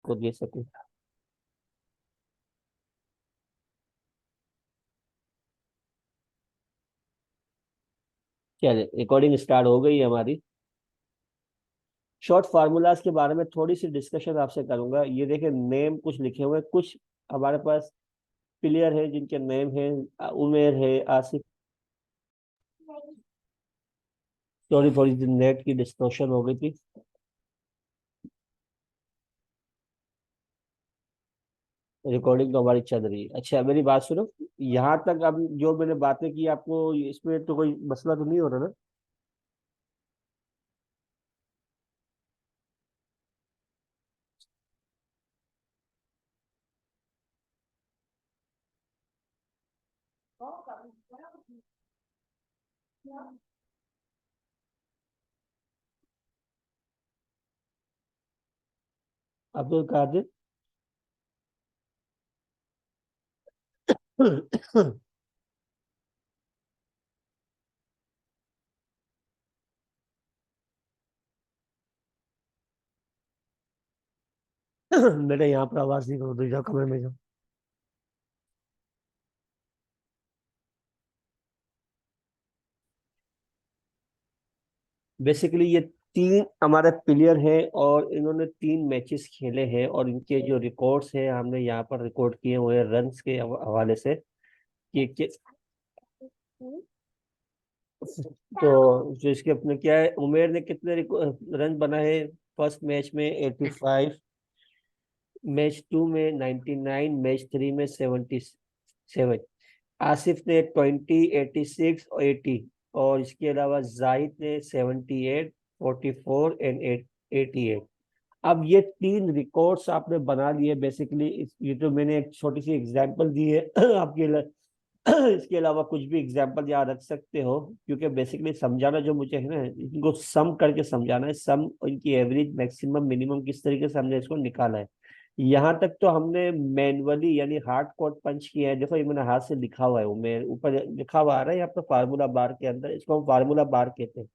इसको दे सकूं। चलिए रिकॉर्डिंग स्टार्ट हो गई है हमारी। शॉर्ट फार्मूलाज के बारे में थोड़ी सी डिस्कशन आपसे करूंगा। ये देखिए नेम कुछ लिखे हुए हैं, कुछ हमारे पास प्लेयर है जिनके नेम है उमेर है, आसिफ। सॉरी थोड़ी सी नेट की डिस्टॉर्शन हो गई थी। रिकॉर्डिंग तो हमारी चल रही है। अच्छा मेरी बात सुनो, यहाँ तक अब जो मैंने बातें की आपको इसमें तो कोई मसला तो नहीं हो रहा ना? अब्दुल कादिर। मेरे यहाँ पर आवाज नहीं करो, तो जाओ कमरे में जाओ। बेसिकली ये तीन हमारे प्लेयर हैं और इन्होंने तीन मैचेस खेले हैं, और इनके जो रिकॉर्ड्स हैं हमने यहाँ पर रिकॉर्ड किए हुए हैं रन्स के हवाले से कि तो जो इसके अपने क्या है, उमेर ने कितने रन बनाए फर्स्ट मैच में? 85। मैच टू में 99, मैच थ्री में 77। आसिफ ने 20, 86 और 80। और इसके अलावा जाहिद ने 78, 44 एंड 88। अब ये तीन रिकॉर्ड्स आपने बना लिए बेसिकली। ये तो मैंने एक छोटी सी एग्जांपल दी है आपके लिए। इसके अलावा कुछ भी एग्जांपल याद रख सकते हो, क्योंकि बेसिकली समझाना जो मुझे है ना, इनको सम करके समझाना है। सम इनकी एवरेज मैक्सिमम मिनिमम किस तरीके से हमने इसको निकाला है। यहाँ तक तो हमने मैनुअली यानी हार्ड कोड पंच किया है। देखो ये मैंने हाथ से लिखा हुआ है, वो मेरे ऊपर लिखा हुआ आ रहा है यहाँ पर फार्मूला बार के अंदर, इसको हम फार्मूला बार कहते हैं।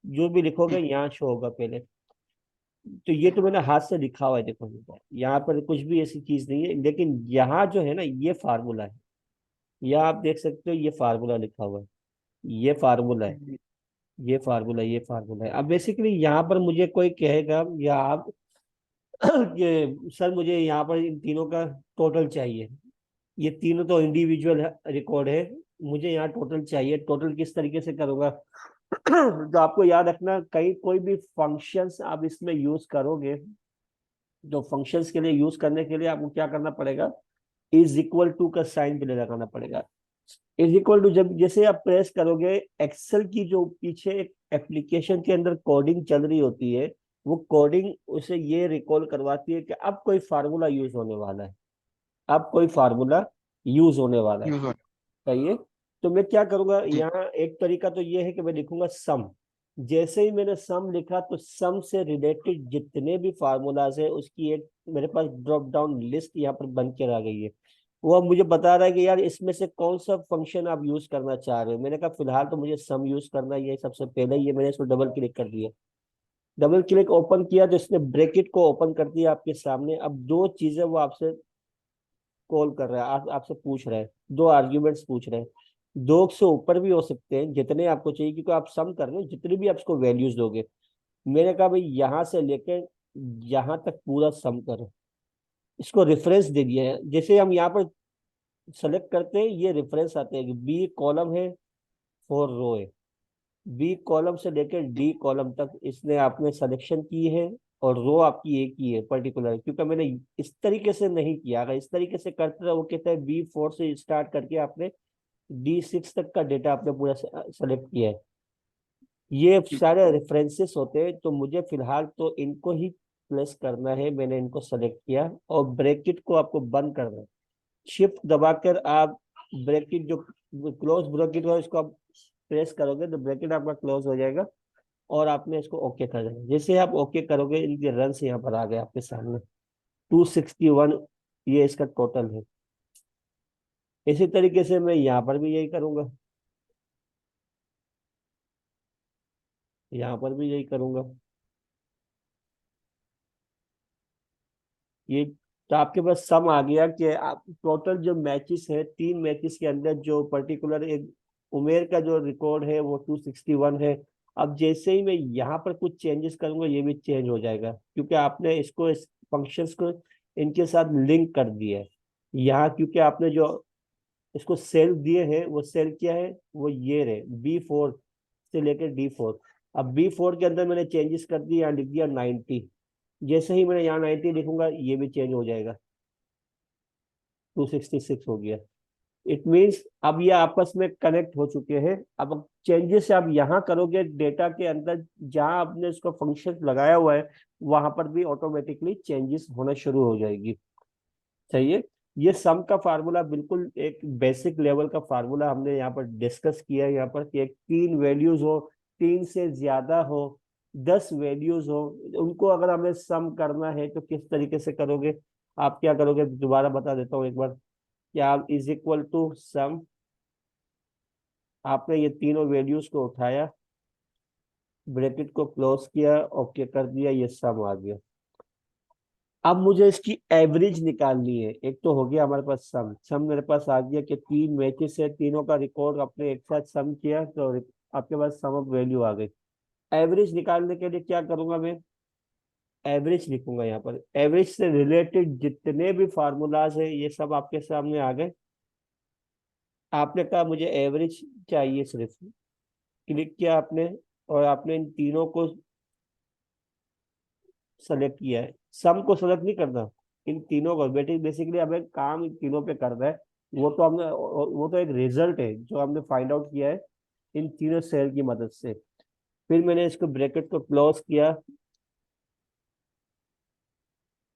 जो भी लिखोगे यहाँ शो होगा पहले। तो ये तो मैंने हाथ से लिखा हुआ है, देखो यहाँ पर कुछ भी ऐसी चीज नहीं है, लेकिन यहाँ जो है ना ये फार्मूला है। यहाँ आप देख सकते हो ये फार्मूला लिखा हुआ है, ये फार्मूला है, ये फार्मूला, ये फार्मूला है। अब बेसिकली यहाँ पर मुझे कोई कहेगा या आप कि सर मुझे यहाँ पर इन तीनों का टोटल चाहिए। ये तीनों तो इंडिविजुअल रिकॉर्ड है, मुझे यहाँ टोटल चाहिए। टोटल किस तरीके से करूंगा? तो आपको याद रखना, कहीं कोई भी फंक्शंस आप इसमें यूज करोगे, तो फंक्शंस के लिए यूज करने के लिए आपको क्या करना पड़ेगा? इज इक्वल टू का साइन पहले लगाना पड़ेगा। इज इक्वल टू जब जैसे आप प्रेस करोगे, एक्सेल की जो पीछे एक एप्लीकेशन के अंदर कोडिंग चल रही होती है, वो कोडिंग उसे ये रिकॉल करवाती है कि अब कोई फार्मूला यूज होने वाला है, अब कोई फार्मूला यूज होने वाला है। यूज हो। चाहिए तो मैं क्या करूंगा, जी। यहाँ एक तरीका तो ये है कि मैं लिखूंगा सम। जैसे ही मैंने सम लिखा तो सम से रिलेटेड जितने भी फार्मूलाज है उसकी एक मेरे पास ड्रॉप डाउन लिस्ट यहाँ पर बन के आ गई है। वो अब मुझे बता रहा है कि यार इसमें से कौन सा फंक्शन आप यूज करना चाह रहे हो। मैंने कहा फिलहाल तो मुझे सम यूज करना ही है सबसे पहले। ये मैंने इसको डबल क्लिक कर दिया, डबल क्लिक ओपन किया तो इसने ब्रैकेट को ओपन कर दिया आपके सामने। अब दो चीजें वो आपसे कॉल कर रहा है, आपसे पूछ रहा है, दो आर्ग्यूमेंट्स पूछ रहे हैं। दो से ऊपर भी हो सकते हैं जितने आपको चाहिए, क्योंकि आप सम कर रहे हो, जितनी भी आप इसको वैल्यूज दोगे। मैंने कहा भाई यहाँ से लेके यहाँ तक पूरा सम करो। इसको रेफरेंस दे दिया है, जैसे हम यहाँ पर सेलेक्ट करते हैं ये रेफरेंस आते हैं कि बी कॉलम है, फोर रो है। बी कॉलम से लेकर डी कॉलम तक इसने आपने सिलेक्शन की है, और रो आपकी एक ही है पर्टिकुलर। क्योंकि मैंने इस तरीके से नहीं किया, अगर इस तरीके से करते रहो, वो कहते हैं B4 से स्टार्ट करके आपने D6 तक का डेटा आपने पूरा सेलेक्ट किया है। ये ठीक। सारे रेफरेंसेस होते हैं, तो मुझे फिलहाल तो इनको ही प्लेस करना है। मैंने इनको सेलेक्ट किया और ब्रैकेट को आपको बंद करना है। शिफ्ट दबाकर आप ब्रैकेट जो क्लोज ब्रैकेट है इसको आप प्रेस करोगे तो ब्रैकेट आपका क्लोज हो जाएगा, और आपने इसको ओके कर देना। जैसे आप ओके करोगे इनके रन यहाँ पर आ गए आपके सामने 261, ये इसका टोटल है। इसी तरीके से मैं यहाँ पर भी यही करूंगा, यहाँ पर भी यही करूंगा। ये तो आपके पास सम आ गया कि आप टोटल जो मैचेस है, 3 मैचेस के अंदर जो पर्टिकुलर एक उमेर का जो रिकॉर्ड है वो 261 है। अब जैसे ही मैं यहाँ पर कुछ चेंजेस करूंगा ये भी चेंज हो जाएगा, क्योंकि आपने इसको इस फंक्शंस को इनके साथ लिंक कर दिया है यहाँ, क्योंकि आपने जो इसको सेल दिए हैं वो सेल क्या है, वो ये रहे B4 से लेकर D4। अब B4 के अंदर मैंने चेंजेस कर दिए, यहाँ लिख दिया 90। जैसे ही मैंने यहाँ 90 लिखूंगा ये भी चेंज हो जाएगा, 266 हो गया। इट मीन्स अब ये आपस में कनेक्ट हो चुके हैं। अब चेंजेस आप यहाँ करोगे डेटा के अंदर, जहां आपने इसको फंक्शन लगाया हुआ है वहां पर भी ऑटोमेटिकली चेंजेस होना शुरू हो जाएगी। सही है। ये सम का फार्मूला बिल्कुल एक बेसिक लेवल का फार्मूला हमने यहाँ पर डिस्कस किया है। यहाँ पर कि एक 3 वैल्यूज हो, 3 से ज्यादा हो, 10 वैल्यूज हो, उनको अगर हमें सम करना है तो किस तरीके से करोगे। आप क्या करोगे, दोबारा बता देता हूँ एक बार। क्या आप इज इक्वल टू सम, आपने ये तीनों वैल्यूज को उठाया, ब्रैकेट को क्लोज किया, ओके कर दिया, ये सम आ गया। अब मुझे इसकी एवरेज निकालनी है। एक तो हो गया हमारे पास सम, सम मेरे पास आ गया कि 3 मैचेस है, तीनों का रिकॉर्ड अपने एक साथ सम किया तो आपके पास सम ऑफ वैल्यू आ गई। एवरेज निकालने के लिए क्या करूंगा मैं, एवरेज लिखूंगा यहाँ पर। एवरेज से रिलेटेड जितने भी फार्मूलाज है ये सब आपके सामने आ गए। आपने कहा मुझे एवरेज चाहिए सिर्फ, क्लिक किया आपने और आपने इन तीनों को सेलेक्ट किया है। सम को सेलेक्ट नहीं करना, इन तीनों को बेसिकली हमें काम इन तीनों पे करना है। वो तो एक रिजल्ट है जो हमने फाइंड आउट किया है इन तीनों सेल की मदद से। फिर मैंने इसको ब्रैकेट को क्लोज किया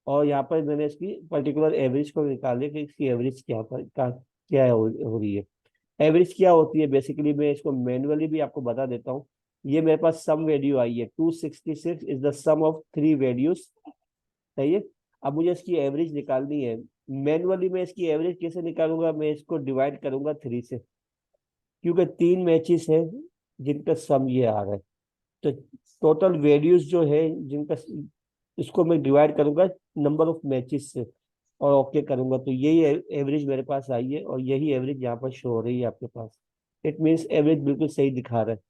और यहाँ पर मैंने इसकी पर्टिकुलर एवरेज को निकाले कि इसकी एवरेज क्या हो रही है। एवरेज क्या होती है बेसिकली, मैं इसको मैनुअली भी आपको बता देता हूँ। ये मेरे पास सम वैल्यू आई है, 266 is the sum of 3 values. सही है। अब मुझे इसकी एवरेज निकालनी है। मैनुअली मैं इसकी एवरेज कैसे निकालूंगा, मैं इसको डिवाइड करूंगा 3 से, क्योंकि 3 मैचेस है जिनका सम ये आ रहा है। तो टोटल वैल्यूज जो है जिनका, इसको मैं डिवाइड करूंगा नंबर ऑफ मैचेस से और ओके करूंगा तो यही एवरेज मेरे पास आई है और यही एवरेज यहाँ पर शो हो रही है आपके पास। इट मीन्स एवरेज बिल्कुल सही दिखा रहा है।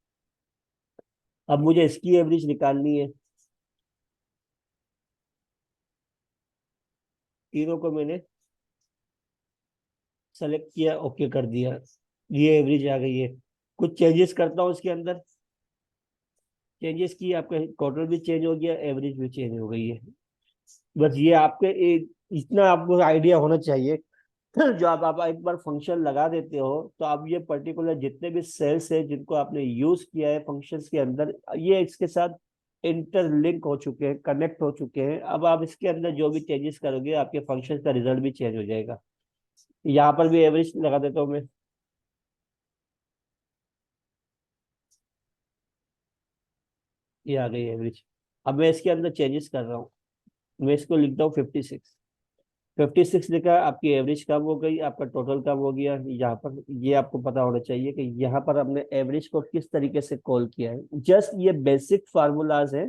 अब मुझे इसकी एवरेज निकालनी है। तीनों को मैंने सेलेक्ट किया, ओके कर दिया, ये एवरेज आ गई है। कुछ चेंजेस करता हूँ इसके अंदर, चेंजेस की आपका टोटल भी चेंज हो गया, एवरेज भी चेंज हो गई है। बस ये आपके एक इतना आपको आइडिया होना चाहिए। जो आप एक बार फंक्शन लगा देते हो तो अब ये पर्टिकुलर जितने भी सेल्स है जिनको आपने यूज किया है फंक्शंस के अंदर, ये इसके साथ इंटरलिंक हो चुके हैं, कनेक्ट हो चुके हैं। अब आप इसके अंदर जो भी चेंजेस करोगे आपके फंक्शन का रिजल्ट भी चेंज हो जाएगा। यहाँ पर भी एवरेज लगा देता हूँ मैं, ये आ गई एवरेज। अब मैं इसके अंदर चेंजेस कर रहा हूँ, मैं इसको लिखता हूँ 56। 56 लिखा, आपकी एवरेज कम हो गई, आपका टोटल कम हो गया। यहाँ पर ये आपको पता होना चाहिए कि यहाँ पर हमने एवरेज को किस तरीके से कॉल किया है। जस्ट ये बेसिक फार्मूलाज है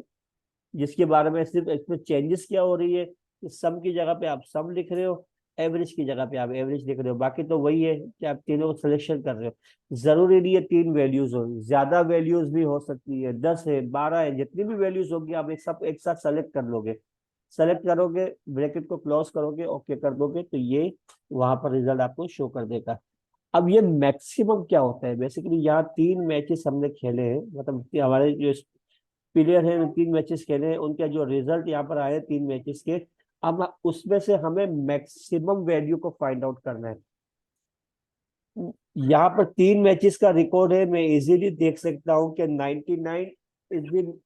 जिसके बारे में सिर्फ इसमें चेंजेस क्या हो रही है कि सम की जगह पे आप सम लिख रहे हो, एवरेज की जगह पे आप एवरेज लिख रहे हो। बाकी तो वही है कि आप तीनों को सिलेक्शन कर रहे हो। जरूरी नहीं है 3 वैल्यूज हो, ज्यादा वैल्यूज भी हो सकती है, 10 है, 12 है, जितनी भी वैल्यूज होगी आप एक साथ सेलेक्ट कर लोगे। सेलेक्ट करोगे, ब्रैकेट को क्लोज करोगे, ओके कर दोगे तो ये वहां पर रिजल्ट आपको शो कर देगा। अब ये मैक्सिमम क्या होता है, बेसिकली यहाँ 3 मैचेस हमने खेले हैं, मतलब कि हमारे जो प्लेयर हैं 3 मैचेस खेले हैं, उनके जो रिजल्ट यहाँ पर आए 3 मैचेस के। अब उसमें से हमें मैक्सिमम वैल्यू को फाइंड आउट करना है। यहाँ पर 3 मैचेस का रिकॉर्ड है, मैं इजीली देख सकता हूँ कि 99 is the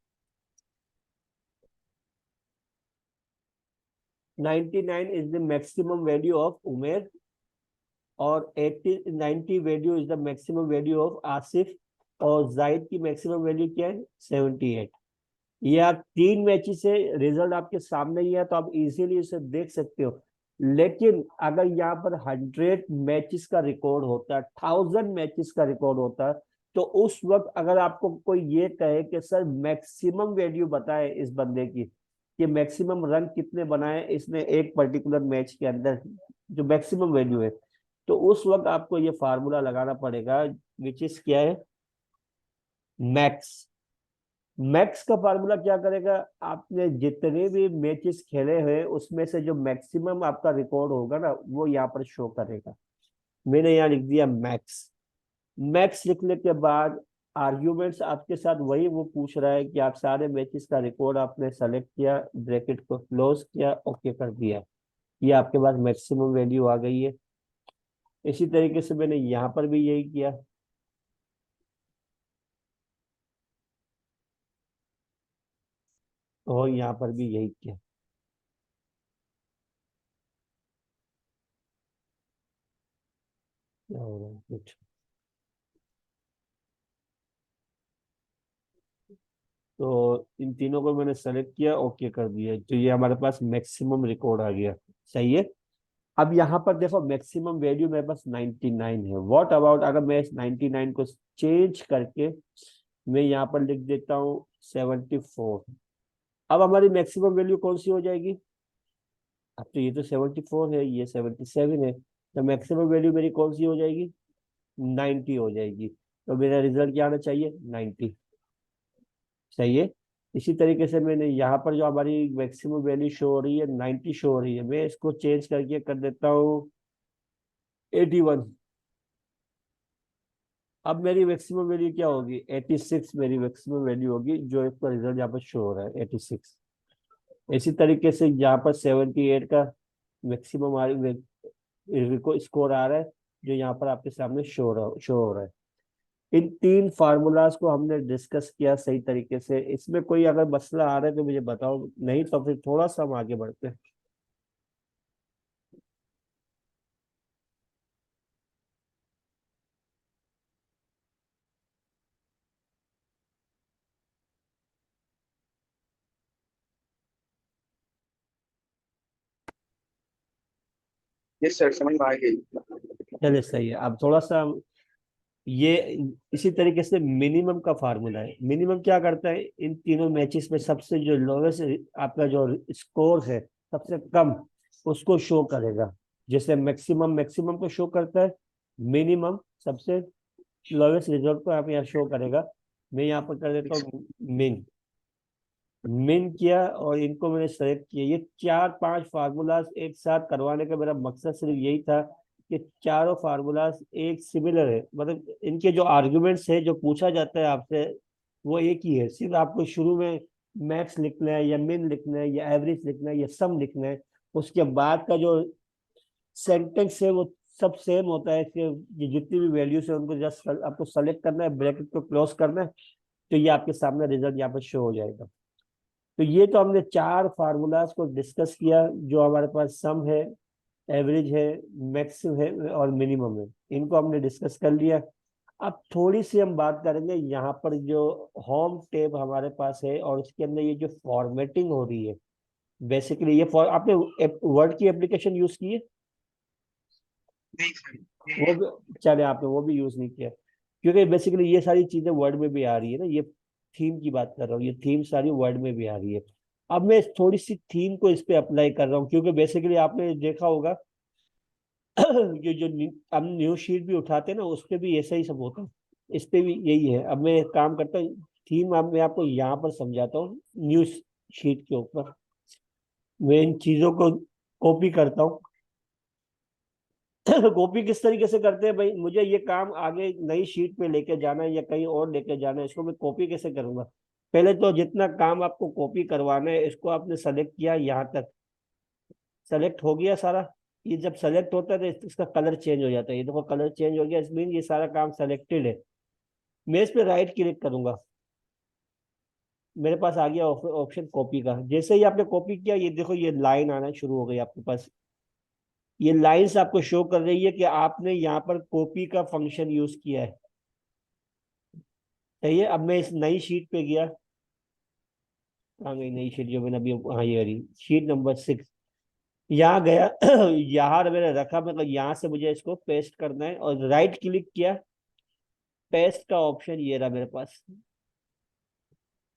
99 is the maximum value of Umer और 90 value is the maximum value of Asif और जाहिद की मैक्सिमम वैल्यू क्या है 78। ये आप 3 मैचेस से रिजल्ट आपके सामने ही है तो आप इजीली इसे देख सकते हो। लेकिन अगर यहाँ पर 100 मैचेस का रिकॉर्ड होता है, 1000 मैचेस का रिकॉर्ड होता है, तो उस वक्त अगर आपको कोई ये कहे कि सर मैक्सिमम वैल्यू बताए इस बंदे की, कि मैक्सिमम रन कितने बनाए इसने एक पर्टिकुलर मैच के अंदर, जो मैक्सिमम वैल्यू है। तो उस वक्त आपको ये फार्मूला लगाना पड़ेगा, विच इज क्या है, मैक्स। मैक्स का फार्मूला क्या करेगा, आपने जितने भी मैचेस खेले हैं उसमें से जो मैक्सिमम आपका रिकॉर्ड होगा ना, वो यहाँ पर शो करेगा। मैंने यहाँ लिख दिया मैक्स। मैक्स लिखने के बाद आर्ग्यूमेंट्स आपके साथ वही वो पूछ रहा है कि आप सारे मैचेस का रिकॉर्ड आपने सेलेक्ट किया, ब्रैकेट को क्लोज किया, ओके कर दिया, ये आपके पास मैक्सिमम वैल्यू आ गई है। इसी तरीके से मैंने यहाँ पर भी यही किया। और यहाँ पर भी यही किया। क्या हो रहा है कुछ, तो इन तीनों को मैंने सेलेक्ट किया, ओके कर दिया, तो ये हमारे पास मैक्सिमम रिकॉर्ड आ गया। सही है। अब यहाँ पर देखो मैक्सिमम वैल्यू मेरे पास 99 है। व्हाट अबाउट अगर मैं इस 99 को चेंज करके मैं यहाँ पर लिख देता हूँ 74। अब हमारी मैक्सिमम वैल्यू कौन सी हो जाएगी, अब तो ये तो 74 है, ये 77 है, तो मैक्सिमम वैल्यू मेरी कौन सी हो जाएगी, 90 हो जाएगी। तो मेरा रिजल्ट क्या आना चाहिए, 90। सही है। इसी तरीके से मैंने यहाँ पर जो हमारी मैक्सिमम वैल्यू शो हो रही है 90 शो हो रही है, मैं इसको चेंज करके कर देता हूँ 81। अब मेरी मैक्सिमम वैल्यू क्या होगी, 86 मेरी मैक्सिमम वैल्यू होगी, जो इसका रिजल्ट यहाँ पर शो हो रहा है 86। इसी तरीके से यहाँ पर 78 का मैक्सिमम स्कोर आ रहा है, जो यहाँ पर आपके सामने शो हो रहा है। इन तीन फार्मूलाज को हमने डिस्कस किया सही तरीके से। इसमें कोई अगर मसला आ रहा है तो मुझे बताओ, नहीं तो फिर थोड़ा सा हम आगे बढ़ते हैं। ये सर समझ में आ गई। चलिए सही है। अब थोड़ा सा ये इसी तरीके से मिनिमम का फार्मूला है। मिनिमम क्या करता है, इन तीनों मैचेस में सबसे जो लोवेस्ट आपका जो स्कोर है, सबसे कम, उसको शो करेगा। जैसे मैक्सिमम मैक्सिमम को शो करता है, मिनिमम सबसे लोवेस्ट रिजल्ट को आप यहाँ शो करेगा। मैं यहाँ पर कर देता हूँ मिन। मिन किया और इनको मैंने सेलेक्ट किया। ये चार पांच फार्मूलाज एक साथ करवाने का मेरा मकसद सिर्फ यही था कि चारों फार्मूलाज एक सिमिलर है, मतलब इनके जो आर्गुमेंट्स है, जो पूछा जाता है आपसे, वो एक ही है। सिर्फ आपको शुरू में मैक्स लिखना है या मिन लिखना है या एवरेज लिखना है या सम लिखना है। उसके बाद का जो सेंटेंस है वो सब सेम होता है कि ये जितनी भी वैल्यूज है उनको जस्ट आपको सेलेक्ट करना है, ब्रैकेट को क्लोज करना है, तो ये आपके सामने रिजल्ट यहाँ पर शो हो जाएगा। तो ये तो हमने चार फार्मूलाज को डिस्कस किया, जो हमारे पास सम है, एवरेज है, मैक्सिम है और मिनिमम है, इनको हमने डिस्कस कर लिया। अब थोड़ी सी हम बात करेंगे यहाँ पर जो होम टेब हमारे पास है और उसके अंदर ये जो फॉर्मेटिंग हो रही है। बेसिकली ये आपने वर्ड की एप्लीकेशन यूज की है, नहीं सर। वो भी चले, आपने वो भी यूज नहीं किया, क्योंकि बेसिकली ये सारी चीजें वर्ड में भी आ रही है ना। ये थीम की बात कर रहा हूँ, ये थीम सारी वर्ड में भी आ रही है। अब मैं थोड़ी सी थीम को इस पे अप्लाई कर रहा हूँ, क्योंकि बेसिकली आपने देखा होगा ये जो हम न्यूज शीट भी उठाते हैं ना, उस पे भी ऐसा ही सब होता है, इस पे भी यही है। अब मैं एक काम करता हूँ, थीम अब मैं आपको यहाँ पर समझाता हूँ न्यूज शीट के ऊपर। मैं इन चीजों को कॉपी करता हूँ। कॉपी किस तरीके से करते हैं भाई, मुझे ये काम आगे नई शीट पे लेके जाना है या कहीं और लेके जाना है, इसको मैं कॉपी कैसे करूंगा। पहले तो जितना काम आपको कॉपी करवाना है, इसको आपने सेलेक्ट किया, यहाँ तक सेलेक्ट हो गया सारा। ये जब सेलेक्ट होता है तो इसका कलर चेंज हो जाता है, ये देखो कलर चेंज हो गया, इसमें ये सारा काम सेलेक्टेड है। मैं इस पे राइट क्लिक करूंगा, मेरे पास आ गया ऑप्शन कॉपी का। जैसे ही आपने कॉपी किया, ये देखो ये लाइन आना शुरू हो गई आपके पास। ये लाइंस आपको शो कर रही है कि आपने यहाँ पर कॉपी का फंक्शन यूज किया है। सही है। अब मैं इस नई शीट पे गया, कहाँ गई नई शीट जो मैंने अभी, हाँ ये रही शीट नंबर 6। यहाँ गया यहाँ मैंने रखा, मतलब यहाँ से मुझे इसको पेस्ट करना है और राइट क्लिक किया, पेस्ट का ऑप्शन ये रहा मेरे पास,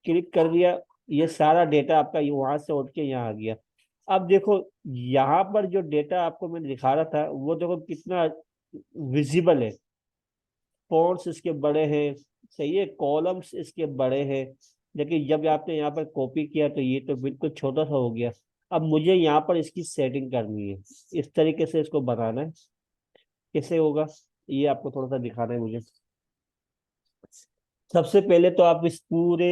क्लिक कर दिया। ये सारा डेटा आपका वहां से उठ के यहाँ आ गया। अब देखो यहाँ पर जो डेटा आपको मैंने दिखा रहा था वो देखो कितना विजिबल है। फॉन्ट्स इसके बड़े हैं, सही है, कॉलम्स इसके बड़े हैं। लेकिन जब आपने यहाँ पर कॉपी किया तो ये तो बिल्कुल छोटा सा हो गया। अब मुझे यहाँ पर इसकी सेटिंग करनी है, इस तरीके से इसको बनाना है। कैसे होगा ये आपको थोड़ा सा दिखाना है मुझे। सबसे पहले तो आप इस पूरे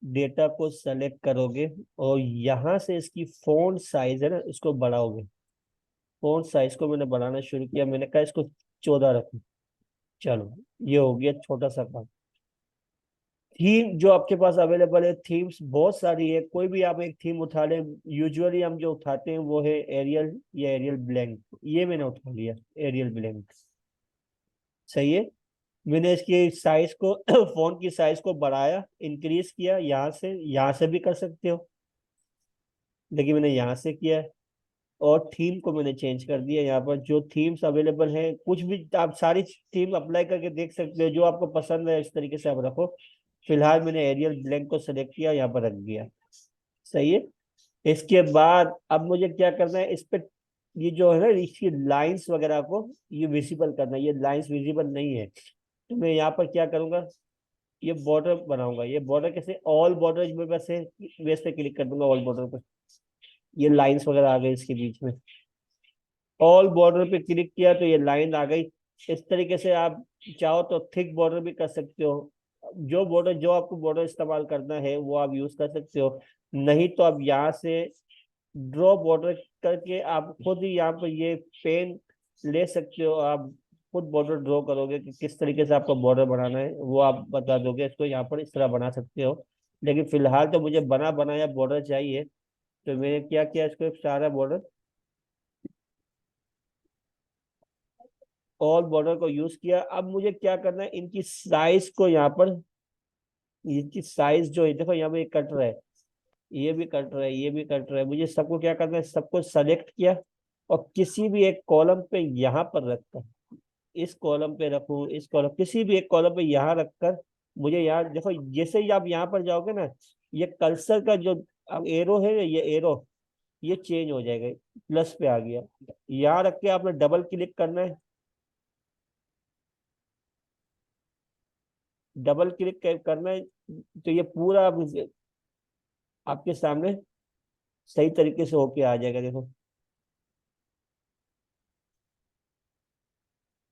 डेटा को सेलेक्ट करोगे और यहाँ से इसकी फॉन्ट साइज है ना इसको बढ़ाओगे। फॉन्ट साइज को मैंने बढ़ाना शुरू किया, मैंने कहा इसको 14 रखो। चलो ये हो गया छोटा सा काम। थीम जो आपके पास अवेलेबल है, थीम्स बहुत सारी है, कोई भी आप एक थीम उठा लें। यूजुअली हम जो उठाते हैं वो है एरियल या एरियल ब्लैंक। ये मैंने उठा लिया एरियल ब्लैंक, सही है। मैंने इसकी साइज को फोन की साइज को बढ़ाया, इंक्रीज किया। यहाँ से भी कर सकते हो, लेकिन मैंने यहाँ से किया है। और थीम को मैंने चेंज कर दिया। यहाँ पर जो थीम्स अवेलेबल हैं कुछ भी आप सारी थीम अप्लाई करके देख सकते हो, जो आपको पसंद है इस तरीके से आप रखो। फिलहाल मैंने एरियल ब्लैंक को सेलेक्ट किया, यहाँ पर रख दिया, सही है। इसके बाद अब मुझे क्या करना है, इस पे ये जो है ना इसकी लाइंस वगैरह को ये विजिबल करना है। ये लाइंस विजिबल नहीं है तो मैं यहाँ पर क्या करूंगा, ये बॉर्डर बनाऊंगा। ये बॉर्डर कैसे, ऑल बॉर्डर में बस है, बेस पे क्लिक कर दूंगा ऑल बॉर्डर पे। ये लाइंस वगैरह आ गई इसके बीच में। ऑल बॉर्डर पे क्लिक किया तो ये लाइन आ गई। इस तरीके से आप चाहो तो थिक बॉर्डर भी कर सकते हो। जो आपको बॉर्डर इस्तेमाल करना है वो आप यूज कर सकते हो। नहीं तो आप यहाँ से ड्रॉ बॉर्डर करके आप खुद ही यहाँ पर ये पेन ले सकते हो। आप खुद बॉर्डर ड्रॉ करोगे कि किस तरीके से आपको बॉर्डर बनाना है वो आप बता दोगे, इसको यहाँ पर इस तरह बना सकते हो। लेकिन फिलहाल तो मुझे बना बनाया बॉर्डर चाहिए, तो मैंने क्या किया, इसको एक सारा बॉर्डर, ऑल बॉर्डर को यूज किया। अब मुझे क्या करना है, इनकी साइज को यहाँ पर, इनकी साइज जो है देखो यहाँ पे कट रहा है, ये भी कट रहा है, ये भी कट रहा है। मुझे सबको क्या करना है, सबको सेलेक्ट किया और किसी भी एक कॉलम पे यहाँ पर रखकर, इस कॉलम पे रखूं, इस कॉलम, किसी भी एक कॉलम पे यहाँ रखकर मुझे यहाँ देखो, जैसे ही आप यहाँ पर जाओगे ना, ये कर्सर का जो एरो है, ये एरो ये चेंज हो जाएगा, प्लस पे आ गया। यहाँ रख के आपने डबल क्लिक करना है। डबल क्लिक करना है तो ये पूरा आपके सामने सही तरीके से होके आ जाएगा। देखो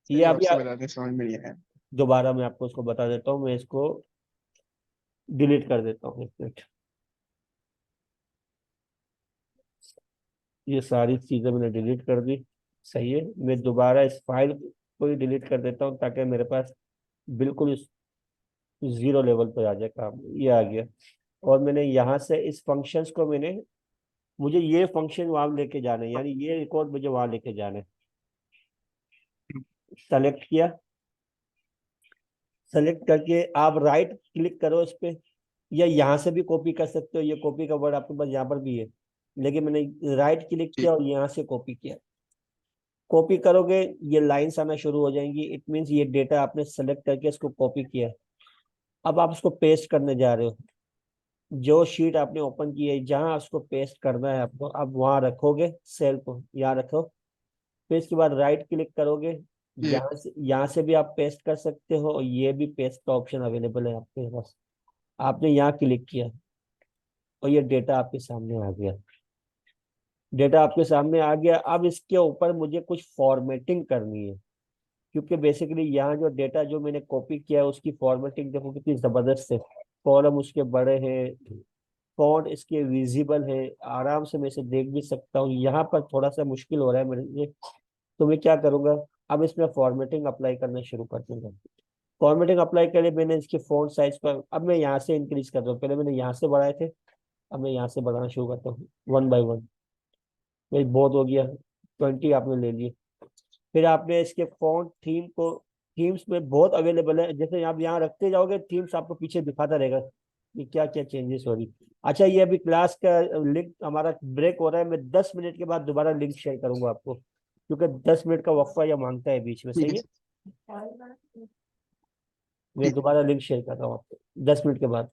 ये चलिए अभी आपसे बताते हैं, समझ में नहीं आया। दोबारा मैं आपको इसको बता देता हूँ। मैं इसको डिलीट कर देता हूँ, एक मिनट। ये सारी चीजें मैंने डिलीट कर दी, सही है। मैं दोबारा इस फाइल को ही डिलीट कर देता हूँ ताकि मेरे पास बिल्कुल इस जीरो लेवल पर आ जाए काम। ये आ गया। और मैंने यहाँ से इस फंक्शंस को मुझे ये फंक्शन वहां लेके जाने, यानी ये रिकॉर्ड मुझे वहां लेके जाने। सेलेक्ट किया, सेलेक्ट करके आप राइट क्लिक करो इस पे, या यहाँ से भी कॉपी कर सकते हो। ये कॉपी का वर्ड आपके पास यहाँ पर भी है, लेकिन मैंने राइट क्लिक जी। किया और यहाँ से कॉपी किया। कॉपी करोगे ये लाइंस आना शुरू हो जाएंगी, इट मीन्स ये डेटा आपने सेलेक्ट करके इसको कॉपी किया। अब आप इसको पेस्ट करने जा रहे हो। जो शीट आपने ओपन की है, जहां उसको पेस्ट करना है आपको, आप वहां रखोगे सेल को, यहाँ रखो। फिर इसके बाद राइट क्लिक करोगे, जी। यहाँ से भी आप पेस्ट कर सकते हो, और ये भी पेस्ट का ऑप्शन अवेलेबल है आपके पास। आपने यहाँ क्लिक किया और ये डेटा आपके सामने आ गया। डेटा आपके सामने आ गया। अब इसके ऊपर मुझे कुछ फॉर्मेटिंग करनी है, क्योंकि बेसिकली यहाँ जो डेटा जो मैंने कॉपी किया है उसकी फॉर्मेटिंग देखो कितनी जबरदस्त है। कॉलम उसके बड़े हैं, फॉन्ट इसके विजिबल है, आराम से मैं इसे देख भी सकता हूँ। यहाँ पर थोड़ा सा मुश्किल हो रहा है मेरे लिए, तो मैं क्या करूंगा, अब इसमें फॉर्मेटिंग अप्लाई करना शुरू कर दूंगा। फॉर्मेटिंग अप्लाई करे मैंने इसके फॉन्ट साइज पर, अब मैं यहाँ से इंक्रीज कर रहा हूँ। पहले मैंने यहाँ से बढ़ाए थे, अब मैं यहाँ से बढ़ाना शुरू करता हूँ, वन बाई वन। भाई बहुत हो गया, 20 आपने ले लिए। फिर आपने इसके फॉन्ट थीम को, थीम्स में बहुत अवेलेबल है, जैसे आप यहाँ रखते जाओगे थीम्स आपको पीछे दिखाता रहेगा कि क्या क्या चेंजेस हो रही। अच्छा ये अभी क्लास का लिंक हमारा ब्रेक हो रहा है, मैं 10 मिनट के बाद दोबारा लिंक शेयर करूंगा आपको, क्योंकि 10 मिनट का वक्फा यह मांगता है बीच में, ठीक सही है है। सर। मैं ठीक है। दोबारा लिंक शेयर कर रहा हूँ आपको 10 मिनट के बाद।